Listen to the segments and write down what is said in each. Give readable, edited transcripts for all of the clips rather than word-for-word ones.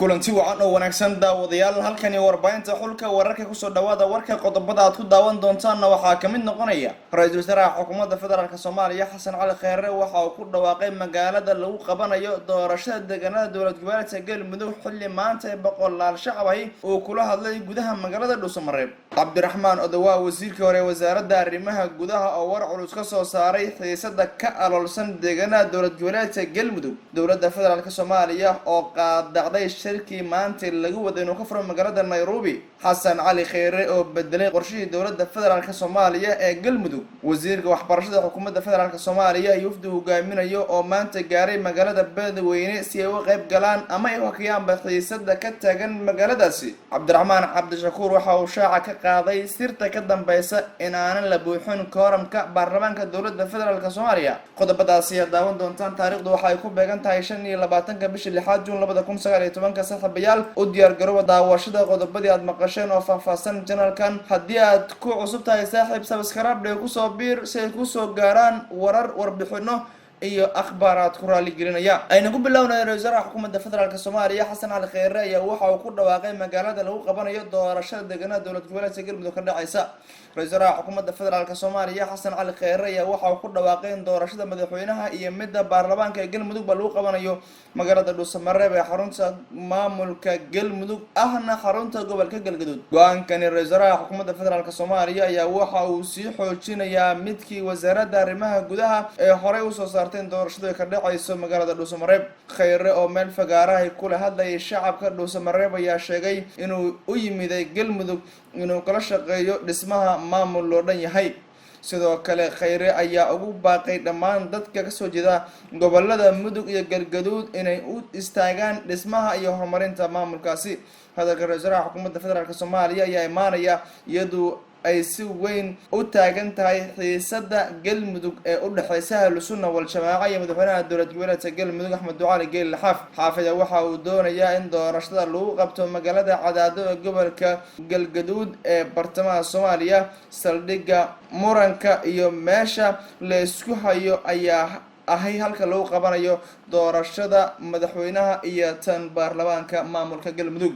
kulanti wacan oo wanaagsan daawadayaal halkani warbaahinta xulka wararka ku soo dhawaada warka qodobada aad ku daawan doontaan waxa ka mid noqonaya ra'iisul wasaaraha xukuumadda federaalka Soomaaliya Xasan Cali Khayre waxa uu ku dhawaaqay magaalada lagu qabanayo doorashada deegaanada dowlad goboleedka Galmudug xilli maanta boqolaal shacab ah oo kula hadlay gudaha magaalada dhuusamareeb Cabdiraxmaan Odawa wasiirka hore wasaaradda arrimaha gudaha oo war culus ka soo saaray xiisada ka aloolsan deegaanada dowlad goboleedka Galmudug dowladda federaalka Soomaaliya oo qaadacday shirkii maanta lagu wada inuu ka furo magaalada Nairobi Xasan Cali Khayre oo bedelay qorshihii dowladda federaalka Soomaaliya ee Galmudug wasiirka waxbarashada xukuumadda federaalka Soomaaliya yufdi hogaaminayo oo maanta gaaray magaalada Beledweyne si ay u qayb galaan ama ay wakiyaan xiisada ka taagan magaaladaasi Cabdiraxmaan Cabdishakuur waxa uu shaaca ka qaaday sirta ka dambaysa in aanan la buuxin kooramka baarlamaanka dowladda federaalka Soomaaliya qodobadaasi daawan doontaan taariikhdu waxa ay ku beegan tahay 25 bishii 6 Juun 2019 saxabayaal u diyaar garooba daawashada qodobadii aad maqasheen oo faahfaahsan channelkan haddii aad ku cusub tahay saaxiib subscribe ku soo biir si ay ku soo gaaraan warar warbixino iyo akhbaaraad ku raali gelinaya ayna ku bilownay ra'iisul wasaaraha xukuumadda federaalka Soomaaliya Xasan Cali Khayre ayaa waxa uu ku dhawaaqay magaalada lagu qabanayo doorashada deegaanada dowlad goboleedka Galmudug ka dhacaysa ra'iisul wasaaraha xukuumadda federaalka Soomaaliya Xasan Cali Khayre ayaa waxa uu ku dhawaaqay in doorashada madaxweynaha iyo midda baarlamaanka ee Galmudug lagu qabanayo magaalada dhuusamareeb ee xarunta maamulka Galmudug ahna xarunta gobolka Galgaduud go'aankani ra'iisul wasaaraha xukuumadda federaalka Soomaaliya ayaa waxa uu sii xoojinayaa midkii wasaaradda arrimaha gudaha ee hore u soo doorashada ka dhacayso magaalada dhuusamareeb Khayre oo meel fagaaraha kula hadlayay shacabka dhuusamareeb ayaa sheegay inuu u yimiday Galmudug inuu kala shaqeeyo dhismaha maamul loo dhan yahay sidoo kale Khayre ayaa ugu baaqay dhammaan dadka ka soo jeeda gobolada Mudug iyo Galgaduud inay u istaagaan dhismaha iyo horumarinta maamulkaasi hadalka ra'iisul wasaaraha xukuumadda federaalka Soomaaliya ayaa imaanaya iyadoo ay si weyn u taagan tahay xiisada Galmudug ee u dhaxaysa ahlusunna wal jamaa iyo madaxweynaha dowlad goboleedka Galmudug Axmed Ducaali Geel Xaafida waxa uu doonayaa in doorashada lagu qabto magaalada Cadaado ee gobolka Galgaduud ee bartamaha Soomaaliya saldhigga muranka iyo meesha la isku hayo ayaa ahay halka lagu qabanayo doorashada madaxweynaha iyo tan baarlamaanka maamulka Galmudug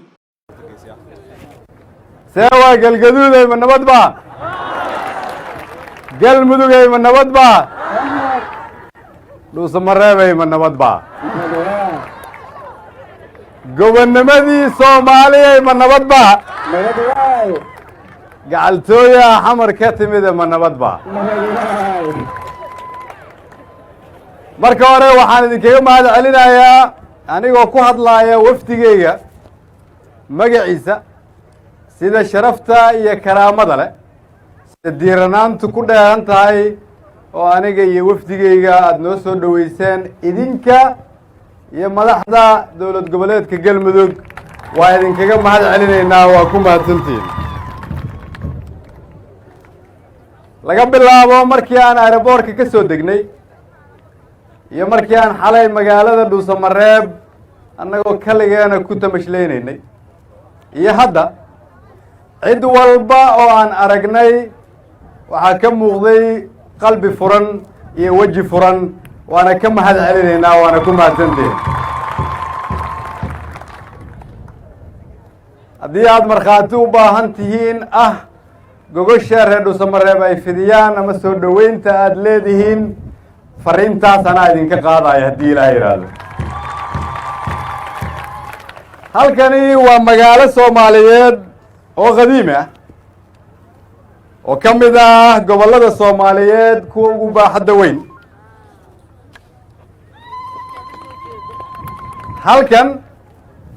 سوا قلقدود من نبضبا قلمدوغ من نبضبا dhuusamareeb من نبضبا gobonnimadii Soomaaliya من نبضبا gacaltooya xamar ka timid من نبضبا marka hore waxaan idinkaga mahad celinayaa anigoo ku hadlaaya wafdigeyga magaciisa sida sharafta iyo karaamada leh sida diiranaantu ku dheeran tahay oo aniga iyo wafdigeyga aad noo soo dhaweyseen idinka iyo madaxda dowlad goboleedka Galmudug waa idinkaga mahad celinaynaa waa ku mahadsantiin laga bilaabo markii aan aeroboortka ka soo degnay iyo markii aan xalay magaalada dhuusamareeb annagoo kaligeena ku tamashleynaynay iyo hadda cid walba oo aan aragnay waxaa ka muuqday qalbi furan iyo waji furan waana ka mahad celinaynaa waana ku mahadsantiin haddii aad markhaati u baahan tihiin gogosha reer dhuusamareeb ay fidiyaan ama soo dhaweynta aad leedihiin fariintaas anaa idinka qaadaya haddii ilaahay yidhaahdo halkani waa magaalo Soomaaliyeed oo qadiim oo ka mid gobolada Soomaaliyeed kuwa ugu baaxadda weyn halkan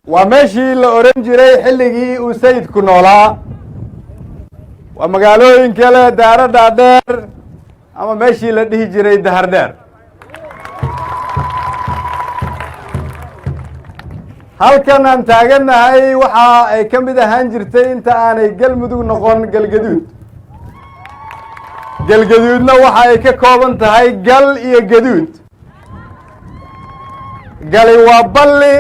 waa meeshii la oran jiray xilligii uu sayidku noolaa waa magaalooyinka leh daaro dhaadheer ama meeshii la dhihi jiray dahar dheer halkan aan taaganahay waxa ay ka mid ahaan jirtay inta aanay Galmudug noqon Galgaduud Galgaduudna waxa ay ka kooban tahay gal iyo gaduud gali waa balli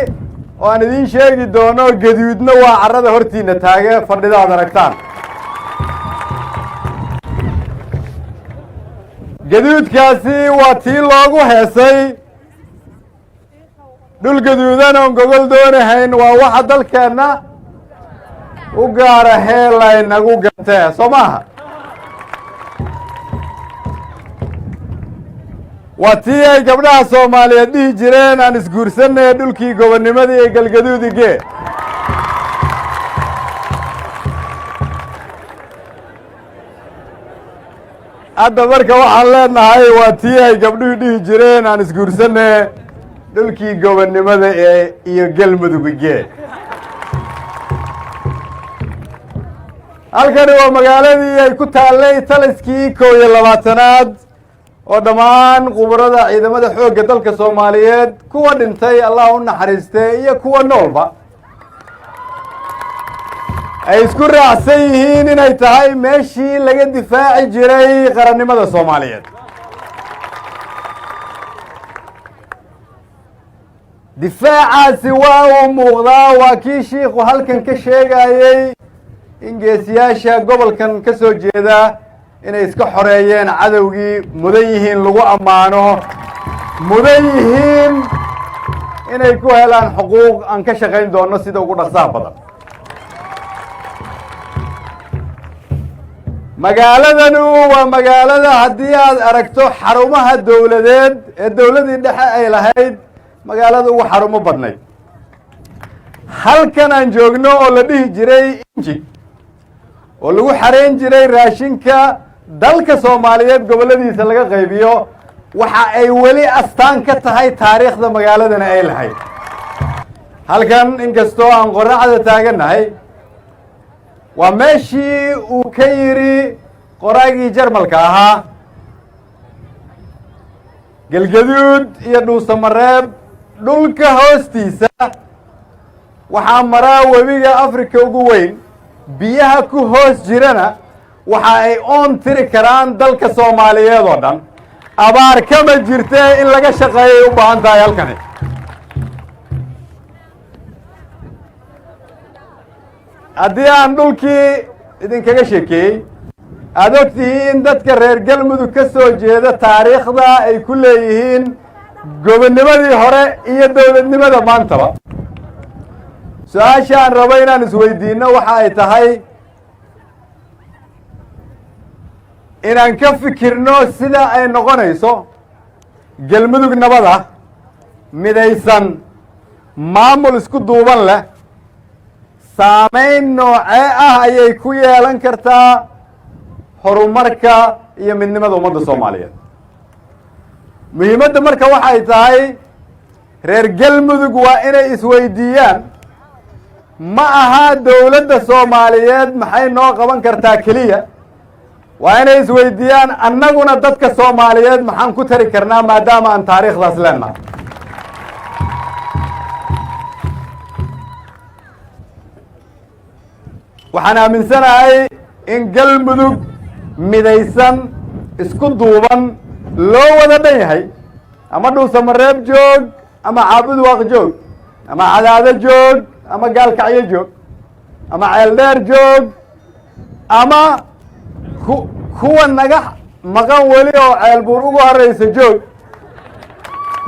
oo aan idin sheegi doono gaduudna waa carrada hortiina taage fadhida aad aragtaan gaduudkaasi waa tii loogu heesay dhul gaduudan oon gogol doonahayn waa waxa dalkeenna u gaara heelay nagu gatee soo maaha waa tii ay gabdhaha soomaaliyeed dhihi jireen aan isguursanay dhulkii gobonnimadii ee galgaduudige hadda marka waxaan leenahay waa tii ay gabdhuhu dhihi jireen aan isguursanay dhulkii gobonnimada ee iyo galmudugige halkani waa magaaladii ay ku taallay taliskii 21aad oo dhammaan qubarada ciidamada xoogga dalka Soomaaliyeed kuwa dhintay Allah u naxariistay iyo kuwa noolba ay isku raacsan yihiin inay tahay meeshii laga difaaci jiray qarannimada Soomaaliyeed difaacaasi waa uu muuqdaa waa kii shiikhu halkan ka sheegayay in geesiyaasha gobolkan ka soo jeeda inay iska xoreeyeen cadowgii mudan yihiin lagu ammaano mudan yihiin inay ku helaan xuquuq aan ka shaqayn doono sida ugu dhaqsaha badan magaaladanu waa magaalada haddii aad aragto xarumaha dowladeed ee dowladii dhexe ay lahayd magaalada ugu xarumo badnayd halkan aan joogno oo la dhihi jiray inji oo lagu xareyn jiray raashinka dalka Soomaaliyeed goboladiisa laga qaybiyo waxa ay weli astaan ka tahay taariikhda magaaladana ay lahayd halkan inkastoo aan qorraxda taaganahay waa meeshii uu ka yiri qoraagii Jarmalka ahaa galgaduud iyo dhuusamareeb dhulka hoostiisa waxaa maraa webiga Afrika ugu weyn biyaha ku hoos jirana waxa ay oon tiri karaan dalka Soomaaliyeed oo dhan abaar kama jirte in laga shaqeeyo u baahan tahay halkani haddii aan dhulkii idinkaga sheekeeyey aad ogtihiin dadka reer galmudug ka soo jeeda taariikhda ay ku leeyihiin gobonnimadii hore iyo dowladnimada maantaba su-aasha aan rabo inaan isweydiino waxa ay tahay inaan ka fikirno sida ay noqonayso galmudug nabad ah midaysan maamul isku duuban leh saamayn noocee ah ayay ku yeelan kartaa horumarka iyo midnimada ummadda Soomaaliyeed muhiimadda marka waxay tahay reer galmudug waa inay isweydiiyaan ma aha dowladda Soomaaliyeed maxay noo qaban kartaa kaliya waa inay isweydiiyaan annaguna dadka Soomaaliyeed maxaan ku tari karnaa maadaama aan taariikhdaas leenahay waxaan aaminsanahay in galmudug midaysan isku duuban loo wada dhan yahay ama dhuusamareeb joog ama caabud waaq joog ama cadaado joog ama gaalkacyo joog ama ceeldheer joog ama kuwa naga maqan weli oo ceelbuur ugu horeysa joog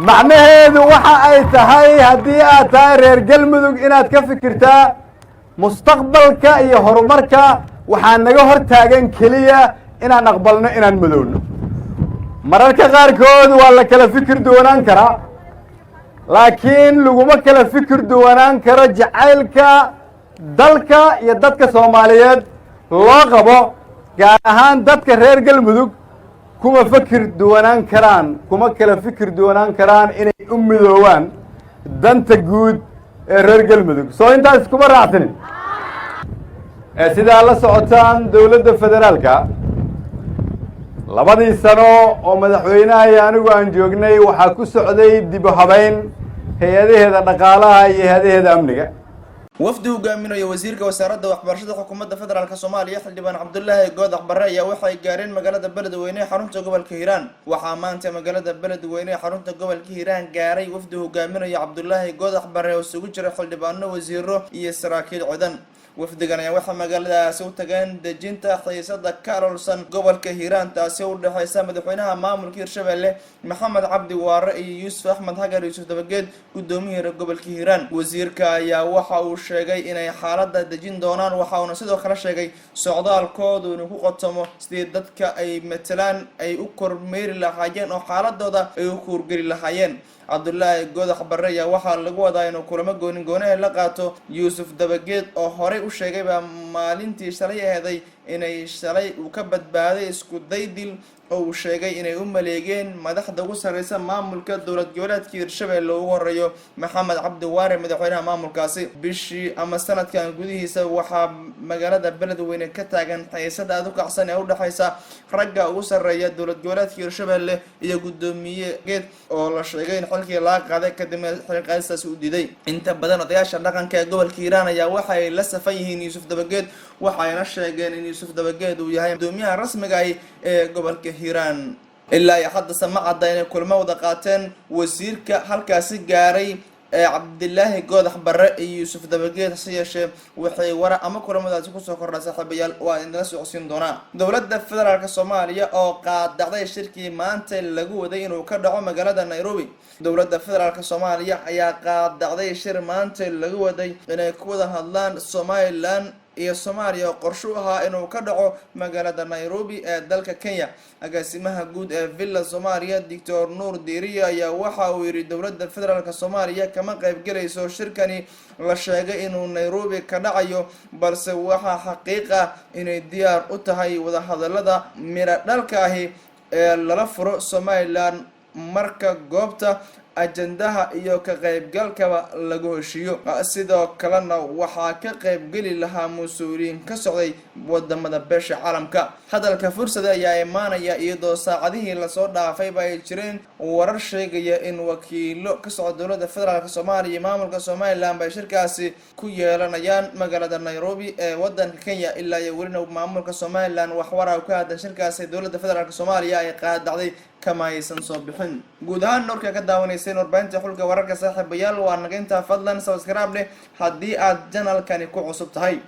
macnaheedu waxa ay tahay haddii aad tahay reer galmudug inaad ka fikirtaa mustaqbalka iyo horumarka waxaa naga hor taagan keliya inaan aqbalno inaan madowno mararka qaarkood waa la kala fikir duwanaan karaa laakiin laguma kala fikir duwanaan karo jacaylka dalka iyo dadka Soomaaliyeed loo qabo gaar ahaan dadka reer galmudug kuma kala fikir duwanaan karaan inay u midoowaan danta guud ee reer galmudug soo intaas kuma raacsanin sidaa la socotaan dowladda federaalka labadii sano oo madaxweynaha iyo anigu aan joognay waxaa ku socday dib u habeyn hay-adaheeda dhaqaalaha iyo hay-adaheeda amniga wafdi hogaaminaya wasiirka wasaaradda waxbarashada xukuumadda federaalka Soomaaliya xildhibaan Cabdullaahi Goodax Barre ayaa waxay gaareen magaalada Beledweyne xarunta gobolka Hiiraan. waxaa maanta magaalada Beledweyne xarunta gobolka Hiiraan gaaray wafdi hogaaminaya Cabdullaahi Goodax Barre oo isugu jira xildhibaano, wasiiro iyo saraakiil ciidan. wafdigan ayaa waxaa magaaladaasi u tageen dejinta xiisada ka arolsan gobolka Hiiraan taasi oo u dhaxaysa madaxweynaha maamulka Hiirshabelle Maxamed Cabdi Waare iyo Yuusuf Axmed Hagar Yuusuf dabageed gudoomiyaha gobolka Hiiraan. wasiirka ayaa waxa uu sheegay inay xaaladda dejin doonaan, waxa uu sidoo kale sheegay socdaalkoodu inuu ku qotamo sidii dadka ay matalaan ay u kormeeri lahaayeen oo xaaladooda ay u kurgeli lahaayeen. Cabdullaahi Goodax Barre ayaa waxaa lagu wadaa inuu kulamo gooni la qaato Yuusuf dabageed oo horey u sheegay maalintii shalay ahayd inay shalay uu ka badbaaday isku day dil oo uu sheegay inay u maleegeen madaxda ugu sareysa maamulka dowlad goboleedka Hiirshabelle ugu horeeyo Maxamed Cabdi Waare madaxweynaha maamulkaasi. bishii ama sanadkan gudihiisa waxaa magaalada Beledweyne ka taagan xiisad aad u kacsan ee u dhaxaysa ragga ugu sareeya dowlad goboleedka Hiirshabelle iyo gudoomiyaha oo la sheegay in xilkii la qaaday kadib xilqaadistaasi u diiday. inta badan odayaasha dhaqanka ee gobolka Hiiraan ayaa waxay la safan yihiin Yuusuf dabageed, waxayna sheegeen in Yuusuf dabageed uu yahay gudoomiyaha rasmiga ah ee gobolka Hiiraan. ilaa hadda samacada inay kulmo wada qaateen wasiirka halkaasi gaaray Cabdullaahi Goodax Barre iyo Yuusuf dabageed yeeshee waxay wara ama kulamadaasi ku soo kordhay saaxiibayaal waa in la socodsiin doona. dowladda federaalka Soomaaliya oo qaadacday shirkii maanta lagu waday inuu ka dhaco magaalada Nairobi. dowladda federaalka Soomaaliya ayaa qaadacday shir maanta lagu waday inay ku wada hadlaan Somaliland iyo Soomaaliya qorshu ahaa inuu ka dhaco magaalada Nairobi ee dalka Kenya. agaasimaha guud ee Villa Soomaaliya Dr. Nuur Diiriye ayaa waxa uu yiri dowladda federaalka Soomaaliya kama qayb galayso shirkani la sheegay inuu Nairobi ka dhacayo, balse waxa xaqiiq ah inay diyaar u tahay wada hadallada mira dhalka ah ee lala furo Somaliland marka goobta ajandaha iyo ka qaybgalkaba lagu heshiiyo. sidoo kalena waxaa ka qaybgeli lahaa mas'uuliyiin ka socday wadamada beesha caalamka. hadalka fursada ayaa imaanaya iyadoo saacadihii la soo dhaafay ay jireen warar sheegaya in wakiilo ka socda dowladda federaalka Soomaaliya iyo maamulka Somaliland ay shirkaasi ku yeelanayaan magaalada Nairobi ee wadanka Kenya. ilaa iyo welina maamulka Somaliland wax waraa ka hadda shirkaasi dowladda federaalka Soomaaliya ay qaadacday kama aysan soo bixin. guud ahaan noorka ka daawaneyseen warbaahinta xulka wararka saaxiibayaal waa naga intaa. fadlan subscribe haddii aad channelkani ku cusub tahay.